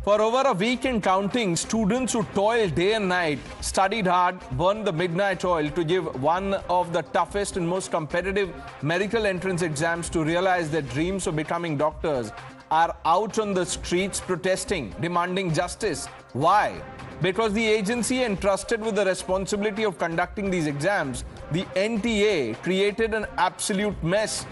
For over a week and counting, students who toiled day and night, studied hard, burned the midnight oil to give one of the toughest and most competitive medical entrance exams to realize their dreams of becoming doctors are out on the streets protesting, demanding justice. Why? Because the agency entrusted with the responsibility of conducting these exams, the NTA, created an absolute mess.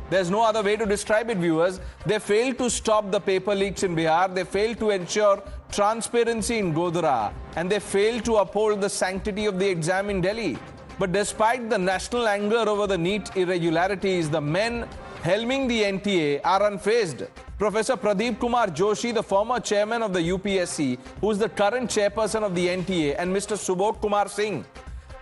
There's no other way to describe it, viewers. They failed to stop the paper leaks in Bihar. They failed to ensure transparency in Godhra. And they failed to uphold the sanctity of the exam in Delhi. But despite the national anger over the NEET irregularities, the men helming the NTA are unfazed. Professor Pradeep Kumar Joshi, the former chairman of the UPSC, who is the current chairperson of the NTA, and Mr. Subodh Kumar Singh,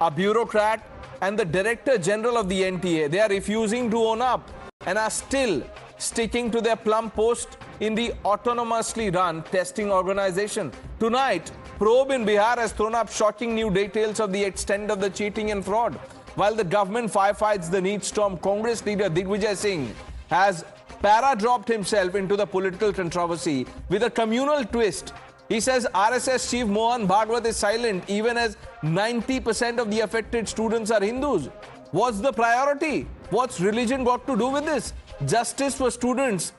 a bureaucrat and the director general of the NTA, they are refusing to own up and are still sticking to their plum post in the autonomously run testing organization. Tonight, probe in Bihar has thrown up shocking new details of the extent of the cheating and fraud. While the government firefights the NEET storm, Congress leader Digvijay Singh has para-dropped himself into the political controversy with a communal twist. He says RSS chief Mohan Bhagwat is silent even as 90% of the affected students are Hindus. What's the priority? What's religion got to do with this? Justice for students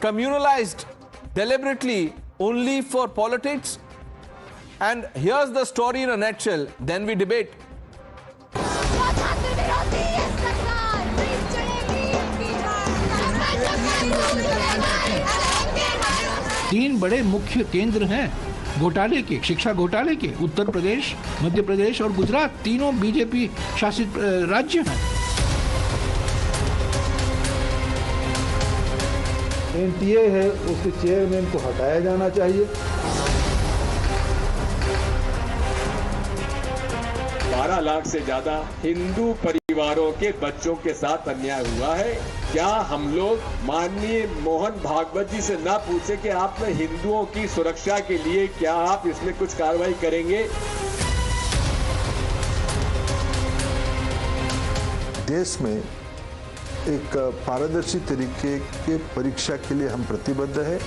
communalized deliberately only for politics? And here's the story in a nutshell, then we debate. तीन बड़े मुख्य केंद्र हैं घोटाले के, शिक्षा घोटाले के। उत्तर प्रदेश, मध्य प्रदेश और गुजरात, तीनों बीजेपी शासित राज्य हैं। एनटीए है, उसके चेयरमैन को हटाया जाना चाहिए। 12 लाख से ज्यादा हिंदू परिवारों के बच्चों के साथ अन्याय हुआ है। क्या हम लोग माननीय मोहन भागवत जी से ना पूछे कि आपने हिंदुओं की सुरक्षा के लिए क्या आप इसमें कुछ कार्रवाई करेंगे? देश में एक पारदर्शी तरीके के परीक्षा के लिए हम प्रतिबद्ध है।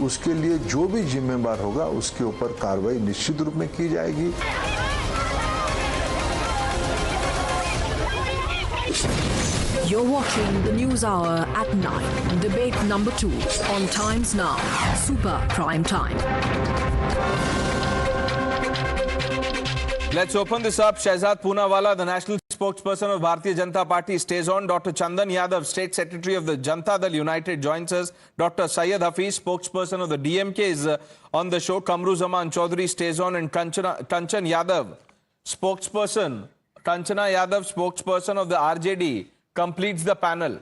उसके लिए जो भी जिम्मेदार होगा उसके ऊपर कार्रवाई निश्चित रूप में की जाएगी। You're watching the News Hour at 9. Debate number 2 on Times Now. Super Prime Time. Let's open this up. Shehzad Poonawalla, the national spokesperson of Bharatiya Janata Party, stays on. Dr. Chandan Yadav, State Secretary of the Janata Dal United, joins us. Dr. Syed Hafiz, spokesperson of the DMK, is on the show. Kamru Zaman Chaudhary stays on. And Kanchan Yadav, spokesperson of the RJD, completes the panel.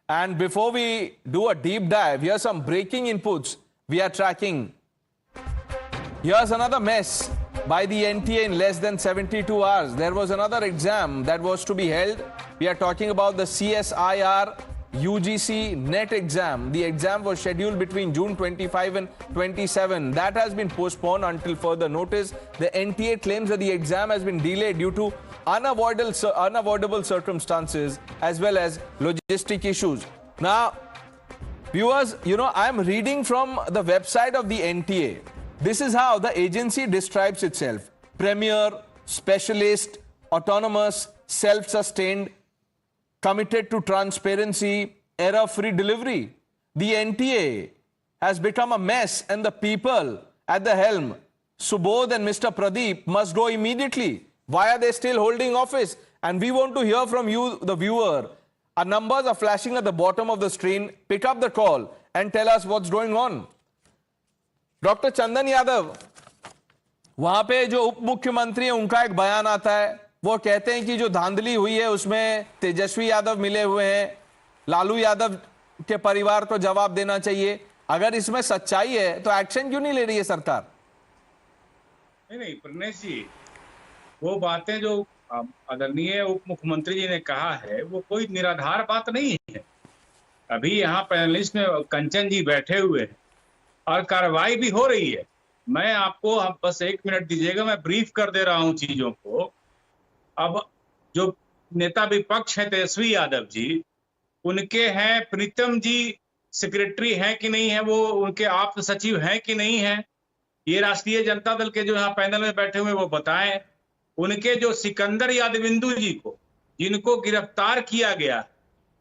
And before we do a deep dive, here's some breaking inputs we are tracking. Here's another mess by the NTA in less than 72 hours. There was another exam that was to be held. We are talking about the CSIR UGC NET exam. The exam was scheduled between June 25 and 27. That has been postponed until further notice. The NTA claims that the exam has been delayed due to unavoidable circumstances as well as logistic issues. Now, viewers, I'm reading from the website of the NTA. This is how the agency describes itself: premier, specialist, autonomous, self-sustained, committed to transparency, error-free delivery. The NTA has become a mess and the people at the helm, Subodh and Mr. Pradeep, must go immediately. Why are they still holding office? And we want to hear from you, the viewer. Our numbers are flashing at the bottom of the screen. Pick up the call and tell us what's going on. Doctor Chandan Yadav, वहां पे जो उप मुख्यमंत्री है उनका एक बयान आता है। वो कहते हैं कि जो धांधली हुई है उसमें तेजस्वी यादव मिले हुए हैं, लालू यादव के परिवार को जवाब देना चाहिए। अगर इसमें सच्चाई है तो एक्शन क्यों नहीं ले रही है सरकार? नहीं प्रणेश जी, वो बातें जो आदरणीय उप मुख्यमंत्री जी ने कहा है वो कोई निराधार बात नहीं है। अभी यहाँ पैनलिस्ट में कंचन जी बैठे हुए हैं और कार्रवाई भी हो रही है। मैं आपको बस 1 मिनट दीजिएगा, मैं ब्रीफ कर दे रहा हूं चीजों को। अब जो नेता विपक्ष है तेजस्वी यादव जी, उनके हैं प्रीतम जी सेक्रेटरी हैं कि नहीं है, वो उनके आप सचिव हैं कि नहीं है, ये राष्ट्रीय जनता दल के जो यहाँ पैनल में बैठे हुए वो बताएं। उनके जो सिकंदर यादविंदु जी को जिनको गिरफ्तार किया गया,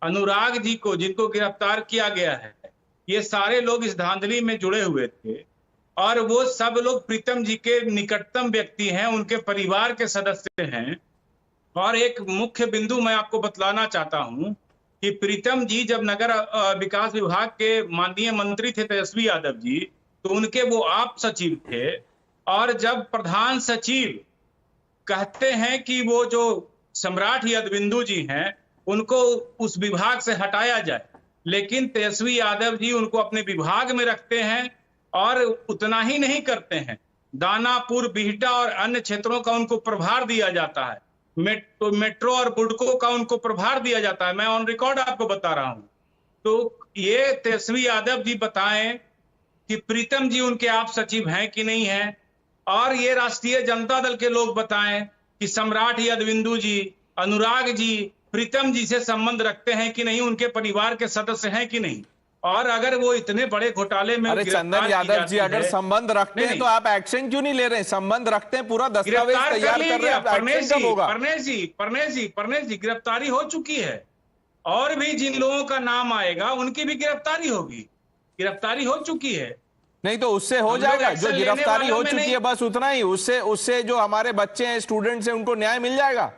अनुराग जी को जिनको गिरफ्तार किया गया है, ये सारे लोग इस धांधली में जुड़े हुए थे और वो सब लोग प्रीतम जी के निकटतम व्यक्ति हैं, उनके परिवार के सदस्य हैं। और एक मुख्य बिंदु मैं आपको बतलाना चाहता हूं कि प्रीतम जी जब नगर विकास विभाग के माननीय मंत्री थे तेजस्वी यादव जी, तो उनके वो आप सचिव थे। और जब प्रधान सचिव कहते हैं कि वो जो सम्राट यादविंदु जी हैं उनको उस विभाग से हटाया जाए, लेकिन तेजस्वी यादव जी उनको अपने विभाग में रखते हैं और उतना ही नहीं करते हैं, दानापुर, बिहटा और अन्य क्षेत्रों का उनको प्रभार दिया जाता है, मेट्रो और बुडको का उनको प्रभार दिया जाता है। मैं ऑन रिकॉर्ड आपको बता रहा हूं। तो ये तेजस्वी यादव जी बताएं कि प्रीतम जी उनके आप सचिव हैं कि नहीं है, और ये राष्ट्रीय जनता दल के लोग बताएं कि सम्राट यादविंदु जी, अनुराग जी प्रीतम जी से संबंध रखते हैं कि नहीं, उनके परिवार के सदस्य हैं कि नहीं। और अगर वो इतने बड़े घोटाले में अरे चंदन यादव जी, अगर संबंध रखते हैं तो आप एक्शन क्यों नहीं ले रहे हैं? संबंध रखते हैं, पूरा दस्तावेज तैयार कर रहे हैं, परनेश जी गिरफ्तारी हो चुकी है, और भी जिन लोगों का नाम आएगा उनकी भी गिरफ्तारी होगी, गिरफ्तारी हो चुकी है। नहीं तो उससे हो जाएगा, जो गिरफ्तारी हो चुकी है बस उतना ही, उससे जो हमारे बच्चे हैं, स्टूडेंट्स हैं, उनको न्याय मिल जाएगा।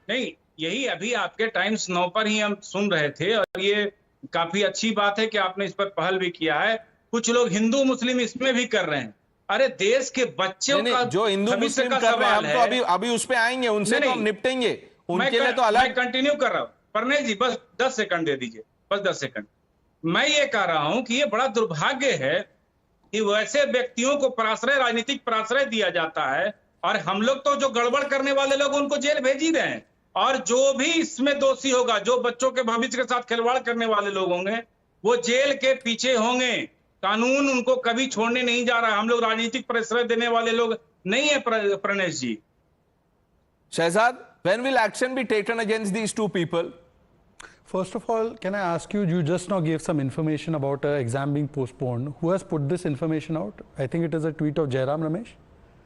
नहीं, यही अभी आपके टाइम्स 9 पर ही हम सुन रहे थे, और ये काफी अच्छी बात है कि आपने इस पर पहल भी किया है। कुछ लोग हिंदू मुस्लिम इसमें भी कर रहे हैं। अरे देश के बच्चों का जो हिंदू मुस्लिम कर रहे हैं, हम तो अभी उस पे आएंगे, उनसे तो हम निपटेंगे, उनके लिए तो अलग। मैं कंटिन्यू कर रहा हूं परनेश जी, बस 10 सेकंड दे दीजिए, बस 10 सेकंड। मैं ये कह रहा हूं कि ये बड़ा दुर्भाग्य है कि वैसे व्यक्तियों को पराश्रय, राजनीतिक पराश्रय दिया जाता है, और हम लोग तो जो गड़बड़ करने वाले लोग उनको जेल भेज ही रहे हैं, और जो भी इसमें दोषी होगा, जो बच्चों के भविष्य के साथ खिलवाड़ करने वाले लोग होंगे, वो जेल के पीछे होंगे। कानून उनको कभी छोड़ने नहीं जा रहा। हम लोग राजनीतिक प्रश्रय देने वाले लोग नहीं है। प्रणेश जी, Shahzad, when will action be taken against these two people? First of all, can I ask you, you just now gave some information about an exam being postponed. Who has put this information out? I think it is a tweet of Jairam Ramesh.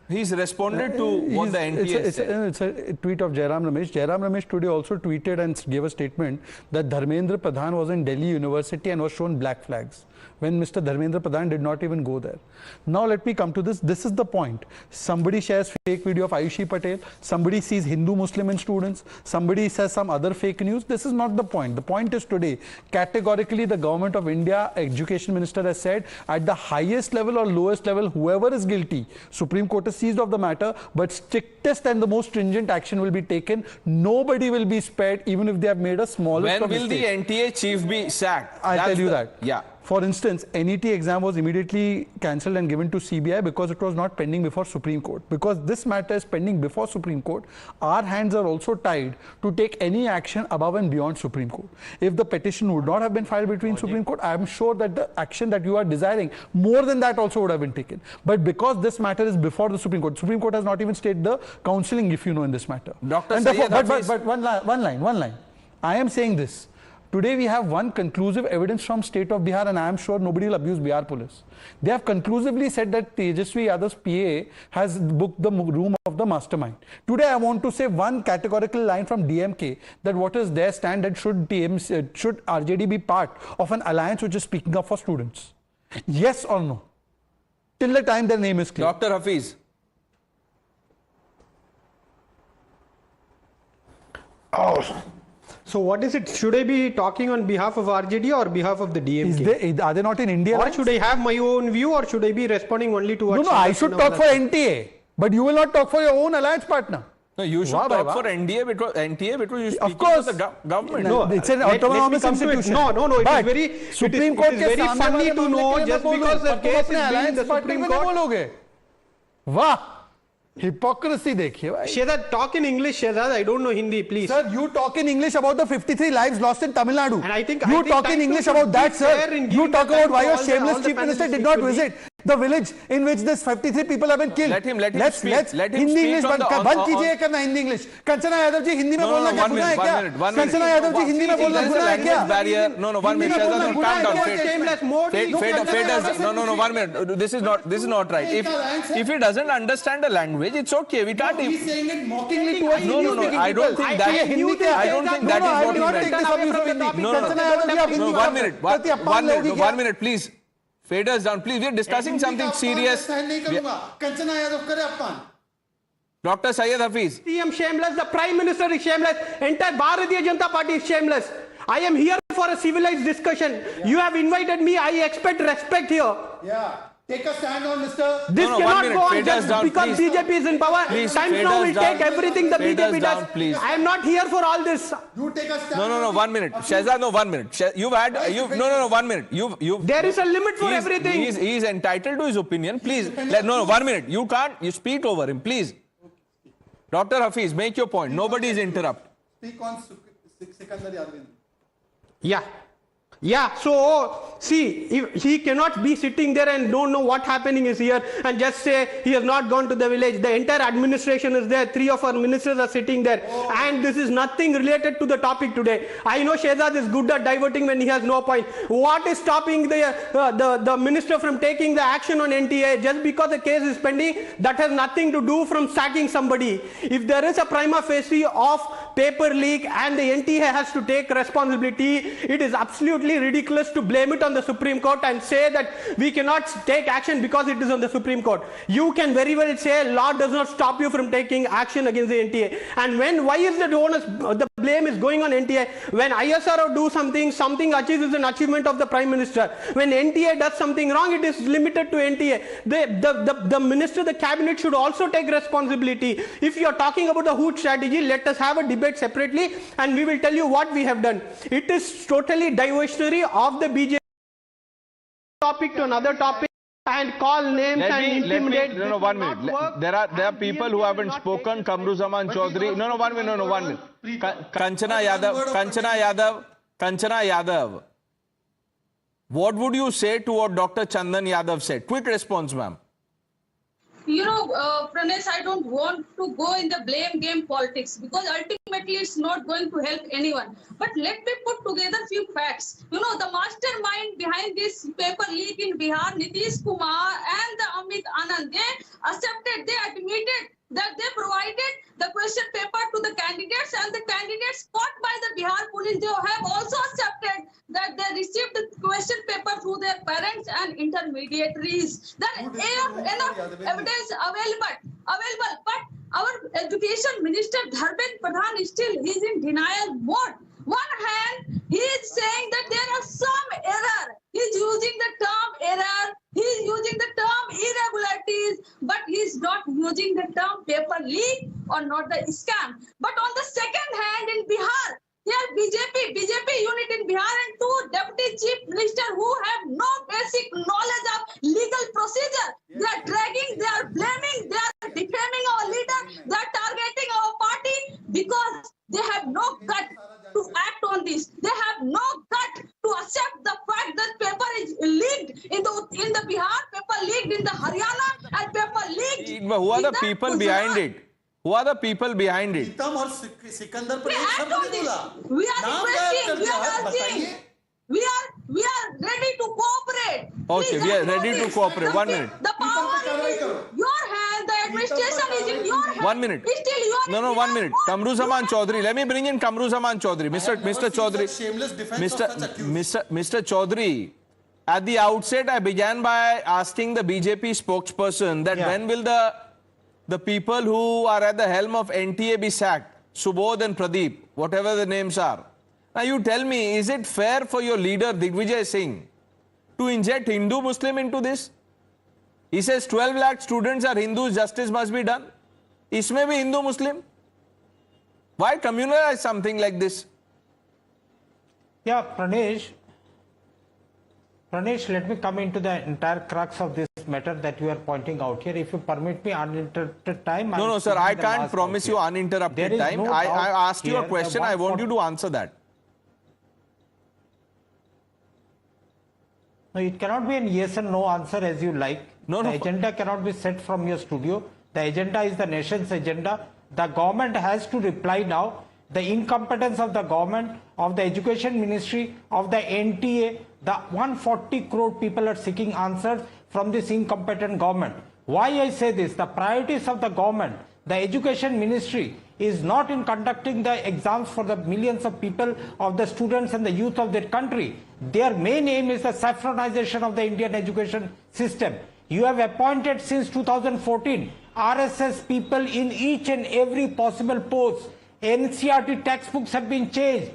He's responded to what the NTA said. It's a tweet of Jairam Ramesh. Jairam Ramesh today also tweeted and gave a statement that Dharmendra Pradhan was in Delhi University and was shown black flags when Mr. Dharmendra Pradhan did not even go there. Now let me come to this. This is the point. Somebody shares fake video of Ayushi Patel. Somebody sees Hindu-Muslim in students. Somebody says some other fake news. This is not the point. The point is today, categorically the government of India, Education Minister has said, at the highest level or lowest level, whoever is guilty, Supreme Court is seized of the matter, but strictest and the most stringent action will be taken. Nobody will be spared, even if they have made a smallest of mistake. When will the NTA chief be sacked? I'll tell you that. Yeah. For instance, NET exam was immediately cancelled and given to CBI because it was not pending before Supreme Court. Because this matter is pending before Supreme Court, our hands are also tied to take any action above and beyond Supreme Court. If the petition would not have been filed between Supreme Court, I am sure that the action that you are desiring, more than that also would have been taken. But because this matter is before the Supreme Court has not even stated the counselling, if you know, in this matter. Dr. And therefore, but one line. I am saying this. Today we have one conclusive evidence from state of Bihar, and I am sure nobody will abuse Bihar police. They have conclusively said that Tejaswi Yadav's PA has booked the room of the mastermind. Today I want to say one categorical line from DMK that what is their stand, that should RJD be part of an alliance which is speaking up for students? Yes or no? Till the time their name is clear. Dr. Hafiz. So what is it? Should I be talking on behalf of RJD or behalf of the DMK? Are they not in India? Or should I have my own view, or should I be responding only to what? No, I should talk for NTA, but you will not talk for your own alliance partner. No, you should talk for NTA because you speak of course. to the government. No, it's an autonomous institution. No, it is very Supreme Court it is very funny to know just because the case is being in the Supreme Court. Wow. Hypocrisy देखिए भाई. Shehzad, talk in English, Shehzad. I don't know Hindi, please. Sir, you talk in English about the 53 lives lost in Tamil Nadu. And I think you talk in English about that, sir. You talk about why your shameless chief minister did not visit. the village in which this 53 people have been killed. Let him let's speak. Let him Hindi speak English on the- बंद कीजिए करना Hindi English. Kanchana Yadav ji Hindi में बोलना क्या गुनाह है क्या? कंचना यादव जी हिंदी में बोलना गुनाह है क्या? Barrier. No, 1 minute. Shahzad, no, calm down. Shameless Modi. No, 1 minute. This is not right. If he doesn't understand the language, it's okay. We can't. He's saying it mockingly towards No, I don't think that. I don't think that is what he meant. No, 1 minute. 1 minute, please. Faders down, please. We are discussing something serious. Dr. Syed Hafiz. CM shameless, the Prime Minister is shameless, entire Bharatiya Janata Party is shameless. I am here for a civilized discussion. You have invited me, I expect respect here. Yeah. Take a stand on Mr. This cannot go on just down, because please. BJP is in power. Please, Times now will take everything the Faders BJP down, does. please. I am not here for all this. You take a stand. No, 1 minute. Shahzad, no, 1 minute. You've had, no, 1 minute. There is a limit for everything. He's entitled to his opinion. Please, no, 1 minute. You can't, you speak over him, please. Dr. Hafiz, make your point. Nobody is interrupt. Speak on Sikandar Yadvin. Yeah, so see, if he cannot be sitting there and don't know what happening is here and just say he has not gone to the village. The entire administration is there. 3 of our ministers are sitting there. And this is nothing related to the topic today. I know Shehzad is good at diverting when he has no point. What is stopping the minister from taking the action on NTA just because the case is pending? That has nothing to do from sacking somebody. If there is a prima facie of paper leak and the NTA has to take responsibility, it is absolutely ridiculous to blame it on the Supreme Court and say that we cannot take action because it is on the Supreme Court. You can very well say law does not stop you from taking action against the NTA. And why is the blame is going on NTA? When ISRO do something achieves an achievement of the Prime Minister. When NTA does something wrong, it is limited to NTA. The minister, the cabinet should also take responsibility. If you are talking about the Hood strategy, let us have a debate separately and we will tell you what we have done. It is totally diversionary of the BJP topic to another topic and call names and intimidate. No, 1 minute. There are people who haven't spoken. Kamruzaman Chaudhary. No, 1 minute. Kanchana Yadav. What would you say to what Dr. Chandan Yadav said? Quick response, ma'am. Pranesh, I don't want to go in the blame game politics because ultimately it's not going to help anyone. But let me put together a few facts. The mastermind behind this paper leak in Bihar, Nitish Kumar and Amit Anand, they admitted that they provided the question paper to the candidates and the candidates caught by the Bihar police, they have also accepted that they received the question paper through their parents and intermediaries. There is enough evidence available, but our education minister Dharmendra Pradhan is in denial mode. One hand, he is saying that there are some error. He is using the term error. He is using the term irregularities, but he is not using the term paper leak or not the scam. But on the second hand, in Bihar, here BJP unit in Bihar and 2 deputy chief ministers who have no basic knowledge of legal procedure. They are dragging, they are blaming, they are defaming our leader, they are targeting our party because they have no gut to act on this. They have no gut to accept the fact that paper is leaked in the Bihar, paper leaked in the Haryana, and paper leaked. Who are the people behind it? Who are the people behind it? We act on this. We are requesting, we are urging. We are ready to cooperate. Okay, we are ready to cooperate. 1 minute. The power is in your hand. The administration is in your hand. 1 minute. No, 1 minute. Kamruzaman Chaudhary. Let me bring in Kamruzaman Chaudhary. Mr. Chaudhary. Mr. Chaudhary. At the outset, I began by asking the BJP spokesperson that when will the people who are at the helm of NTA be sacked? Subodh and Pradeep, whatever the names are. Now you tell me, is it fair for your leader Digvijay Singh to inject Hindu-Muslim into this? He says 12 lakh students are Hindus, justice must be done. Isme bhi Hindu-Muslim? Why communalize something like this? Yeah, Pranesh, let me come into the entire crux of this matter that you are pointing out here. If you permit me uninterrupted time. No, sir, I can't promise you uninterrupted time. I asked you a question. I want you to answer that. No, it cannot be a yes and no answer as you like. No, the no. agenda cannot be set from your studio. The agenda is the nation's agenda. The government has to reply now. The incompetence of the government, of the education ministry, of the NTA, the 140 crore people are seeking answers from this incompetent government. Why I say this? The priorities of the government, the education ministry is not in conducting the exams for the millions of people, of the students and the youth of their country. Their main aim is the saffronization of the Indian education system. You have appointed since 2014 RSS people in each and every possible post. NCERT textbooks have been changed.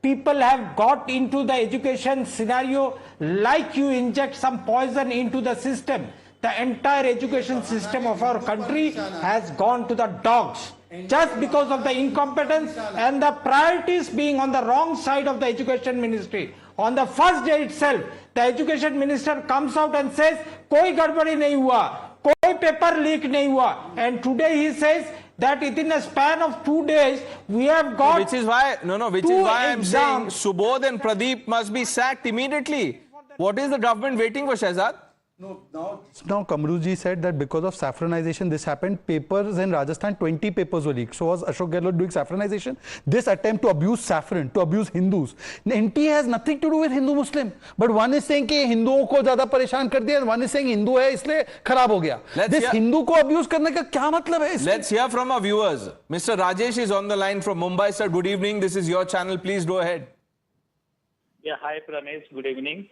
People have got into the education scenario like you inject some poison into the system. The entire education system of our country has gone to the dogs just because of the incompetence and the priorities being on the wrong side of the education ministry. On the first day itself, the education minister comes out and says, "Koi gadbadi nahi hua, koi paper leak nahi hua," and today he says that within a span of 2 days we have got which is why I'm saying Subodh and Pradeep must be sacked immediately. What is the government waiting for, Shehzad? Now Kamruji said that because of saffronization this happened. Papers in Rajasthan, 20 papers were leaked. So was Ashok Gehlot doing saffronization? This attempt to abuse saffron, to abuse Hindus. NTA has nothing to do with Hindu-Muslim. But one is saying कि हिंदुओं को ज़्यादा परेशान कर दिया, one is saying Hindu है इसलिए खराब हो गया. This हिंदू को abuse करने का क्या मतलब है? Let's hear from our viewers. Mr. Rajesh is on the line from Mumbai. Sir, good evening. This is your channel. Please go ahead. Yeah, hi Pranesh. Good evening.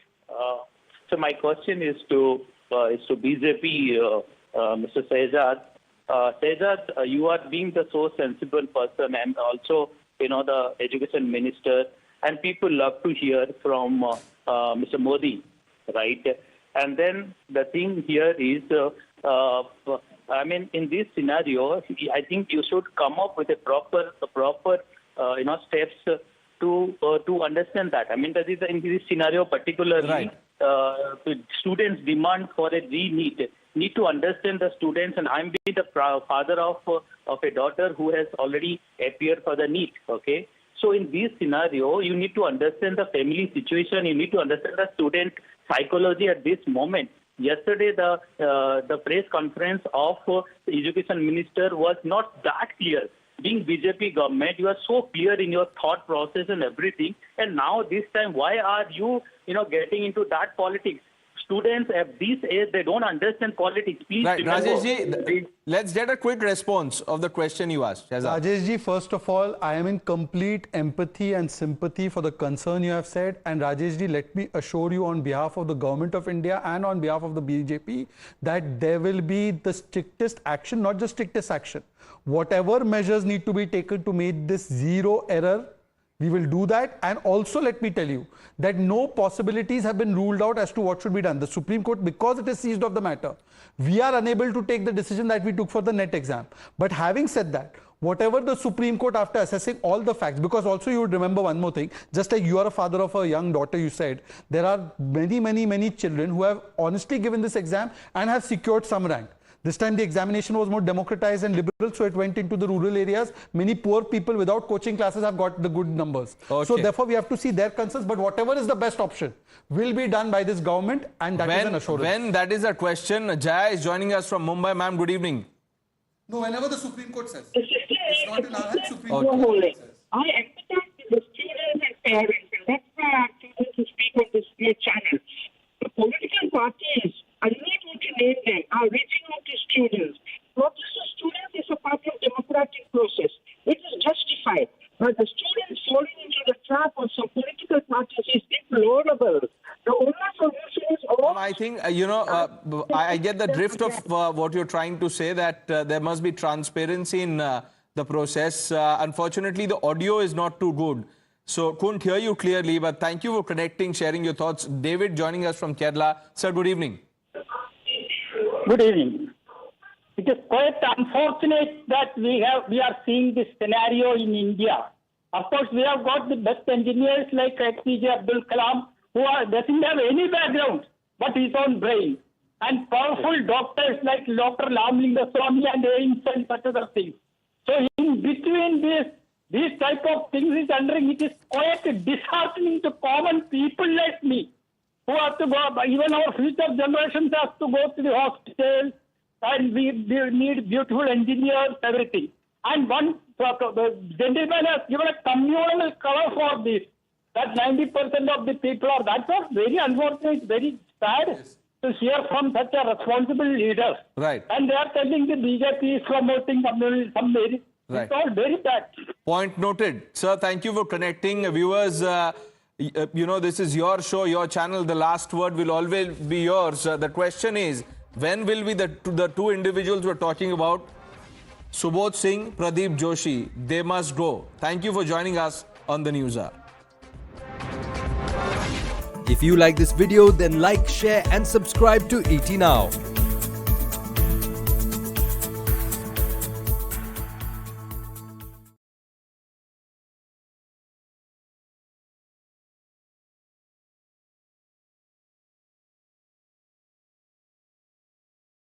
So my question is to BJP, Mr. Shehzad. Shehzad, you are being the so sensible person and also, the education minister, and people love to hear from Mr. Modi, right? And then the thing here is, in this scenario, I think you should come up with a proper steps to understand that. I mean, that is in this scenario particularly. Right. Students demand for a re-NEET. Need to understand the students, and I'm being the father of a daughter who has already appeared for the NEET. Okay, so in this scenario, you need to understand the family situation. You need to understand the student psychology at this moment. Yesterday, the press conference of the education minister was not that clear. Being BJP government, you are so clear in your thought process and everything. And now this time, why are you, getting into that politics? Students at this age, they don't understand politics. Please right, Rajesh, let's get a quick response of the question you asked. Rajesh ji, first of all, I am in complete empathy and sympathy for the concern you have said. And Rajesh ji, let me assure you on behalf of the government of India and on behalf of the BJP that there will be the strictest action, not just strictest action. Whatever measures need to be taken to make this zero error, we will do that. And also let me tell you that no possibilities have been ruled out as to what should be done. The Supreme Court, because it is seized of the matter, we are unable to take the decision that we took for the NET exam. But having said that, whatever the Supreme Court, after assessing all the facts, because also you would remember one more thing, just like you are a father of a young daughter, you said, there are many children who have honestly given this exam and have secured some rank. This time the examination was more democratized and liberal, so it went into the rural areas. Many poor people without coaching classes have got the good numbers. Okay. So therefore we have to see their concerns, but whatever is the best option will be done by this government, and that is an assurance. When that is a question, Jaya is joining us from Mumbai. Ma'am, good evening. No, whenever the Supreme Court says. It's not in our hands, Supreme Court says. I empathize with the students and parents, and that's why I'm choosing to speak on this channel. The political parties, I do not want to name them, are reaching out to students. Protest of students is a part of democratic process. It is justified. But the students falling into the trap of some political parties is deplorable. The only solution is I think, I get the drift of what you're trying to say, that there must be transparency in the process. Unfortunately, the audio is not too good. So, couldn't hear you clearly, but thank you for connecting, sharing your thoughts. David joining us from Kerala. Sir, good evening. Good evening. It is quite unfortunate that we are seeing this scenario in India. Of course, we have got the best engineers like APJ Abdul Kalam, who doesn't have any background but his own brain, and powerful doctors like Dr. Lamlinga Swami and AIIMS and such other things. So, in between these type of things is it is quite disheartening to common people like me. who have to go, even our future generations have to go to the hospital, and we need beautiful engineers, everything. And one gentleman has given a communal color for this, that 90% of the people are, that's a very unfortunate, very sad to hear from such a responsible leader. Right. And they are telling the BJP is promoting communalism. Right. It's all very bad. Point noted. Sir, thank you for connecting. Viewers, you know, this is your show, your channel. The last word will always be yours. The question is, when will be the two individuals we're talking about, Subodh Singh, Pradeep Joshi, they must go. Thank you for joining us on the News Hour. If you like this video, then like, share and subscribe to ET Now.